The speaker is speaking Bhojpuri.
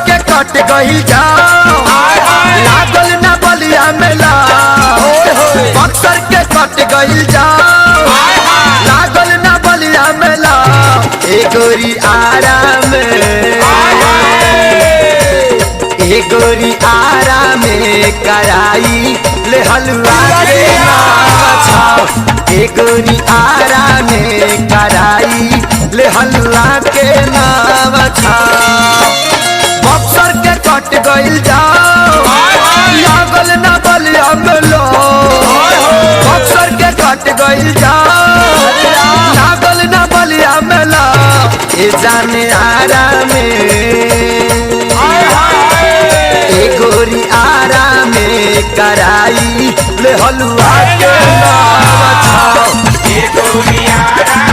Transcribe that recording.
के कट गई जाओ लागल ना बलिया मेला बक्सर के कट गई जाओ लागल ना बलिया मेला ए गोरी आराम ए गोरी आराम कराई ले हलवा के नाम ए गोरी आराम कराई ले हलवा के नाम बक्सर के कट गइल जाओ लागल ना बलिया मेला बक्सर के कट गइल जाओ लागल ना बलिया मेला ए जाने आराम ए गोरी आराम कराई ले हलवा के नाम ये गोरी आराम